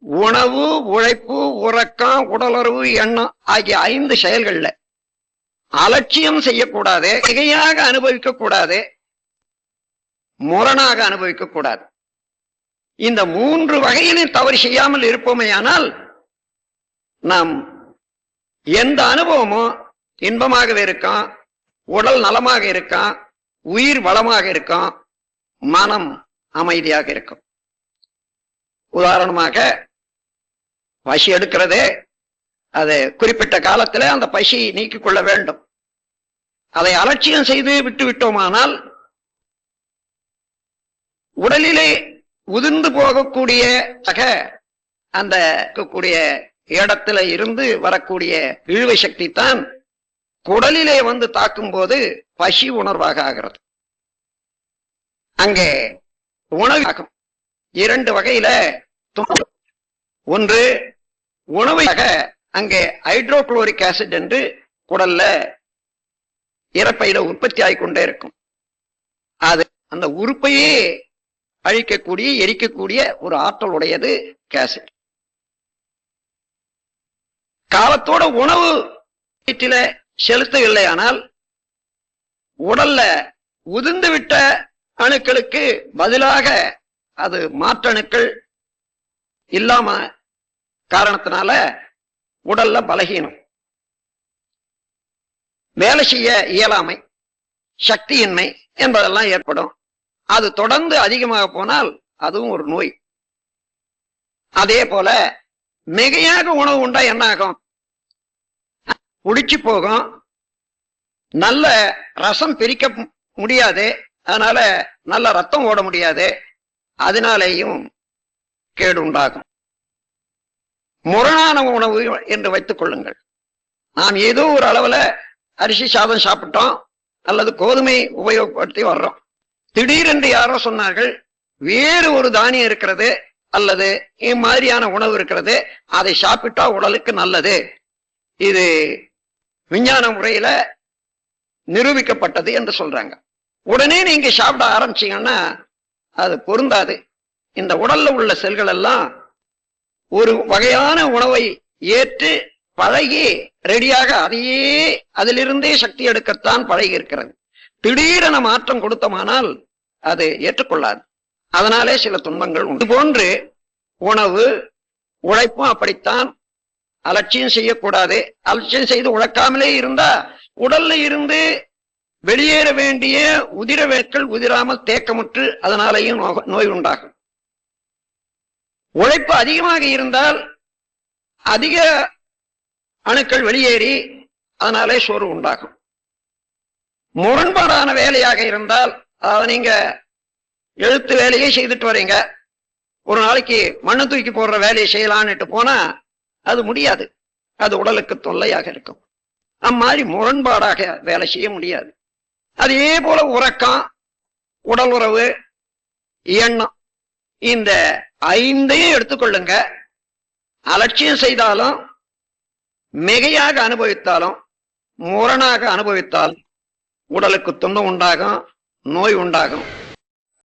உணவு, உழைப்பு, உறக்கம், உடலுறவு, எண்ணம் ஆகிய 5 செயல்கள்ல அலட்சியம் செய்யக்கூடாது, மிகையாக அனுபவிக்க கூடாது, முரணாக அனுபவிக்க கூடாது. இந்த 3 வகையிலும் தவறு செய்யாமல் இருப்போமேயானால் நாம் எந்த அனுபவமும் இன்பமாகவே இருக்கும், உடல் நலமாக இருக்கும், உயிர் வளமாக இருக்கும், மனம் அமைதியாக இருக்கும். உதாரணமாக பசி எடுக்கிறது, அது குறிப்பிட்ட காலத்தில் அந்த பசி நீக்கிக் கொள்ள வேண்டும். அதை அலட்சியம் செய்து விட்டு விட்டோமானால் உடலிலே உதிர்ந்து போகக்கூடிய அந்த இடத்துல இருந்து வரக்கூடிய இழுவை சக்தி தான் குடலிலே வந்து தாக்கும் போது பசி உணர்வாக ஆகிறது. அங்கே உணவு 2 வகையில ஒன்று உணவாக அங்கே ஹைட்ரோகுளோரிக் ஆசிட் என்று குடல்ல இறப்பையில உற்பத்தி ஆகிக்கொண்டே இருக்கும். அது அந்த உறுப்பையே அழிக்கக்கூடிய எரிக்கக்கூடிய ஒரு ஆற்றல் உடையது ஆசிட். காலத்தோட உணவு வீட்டில செலுத்தவில்லை ஆனால் உடல்ல உதிர்ந்து விட்ட அணுக்களுக்கு பதிலாக அது மாற்றணுக்கள் இல்லாம காரணத்தினால உடல்ல பலகீனம், வேலை செய்ய இயலாமை, சக்தியின்மை என்பதெல்லாம் ஏற்படும். அது தொடர்ந்து அதிகமாக போனால் அதுவும் ஒரு நோய். அதே போல மிகையாக உணவு உண்டா என்ன ஆகும்? புடிச்சு போகும், நல்ல ரசம் பிரிக்க முடியாது, அதனால நல்ல ரத்தம் ஓட முடியாது, அதனாலேயும் கேடு உண்டாகும். முரணான உணவு என்று வைத்துக் கொள்ளுங்கள். நாம் ஏதோ ஒரு அளவுல அரிசி சாதம் சாப்பிட்டோம் அல்லது கோதுமை உபயோகப்படுத்தி வர்றோம். திடீரென்று யாரோ சொன்னார்கள் வேறு ஒரு தானியம் இருக்கிறது அல்லது இம்மாதிரியான உணவு இருக்கிறது, அதை சாப்பிட்டா உடலுக்கு நல்லது, இது விஞ்ஞான முறையில நிரூபிக்கப்பட்டது என்று சொல்றாங்க. உடனே நீங்க சாப்பிட ஆரம்பிச்சீங்கன்னா அது பொருந்தாது. இந்த உடல்ல உள்ள செல்கள் எல்லாம் ஒரு வகையான உணவை ஏற்று பழகி ரெடியாக அதையே அதிலிருந்தே சக்தி எடுக்கத்தான் பழகி இருக்கிறது. திடீரென மாற்றம் கொடுத்தமானால் அது ஏற்றுக்கொள்ளாது. அதனாலே சில துன்பங்கள் உண்டு. போன்று உணவு, உழைப்பும் அப்படித்தான். அலட்சியம் செய்யக்கூடாது. அலட்சியம் செய்து உழைக்காமலே இருந்தா உடல்ல இருந்து வெளியேற வேண்டிய உதிரவேட்கள் உதிராமல் தேக்கமுற்று அதனாலேயும் நோய் உண்டாகும். உழைப்பு அதிகமாக இருந்தால் அதிக அணுக்கள் வெளியேறி அதனாலே சோர்வு உண்டாகும். முரண்பாடான வேலையாக இருந்தால், அதாவது நீங்க எழுத்து வேலையை செய்துட்டு வரீங்க, ஒரு நாளைக்கு மண்ணு தூக்கி போடுற வேலையை செய்யலான்னுட்டு போனா அது முடியாது, அது உடலுக்கு தொல்லையாக இருக்கும். அம்மாதிரி முரண்பாடாக வேலை செய்ய முடியாது. அதே போல உறக்கம், உடல் உறவு, எண்ணம், இந்த 5ஐயும் எடுத்துக்கொள்ளுங்க. அலட்சியம் செய்தாலும், மிகையாக அனுபவித்தாலும், முரணாக அனுபவித்தாலும் உடலுக்கு துன்பம் உண்டாகும், நோய் உண்டாகும்.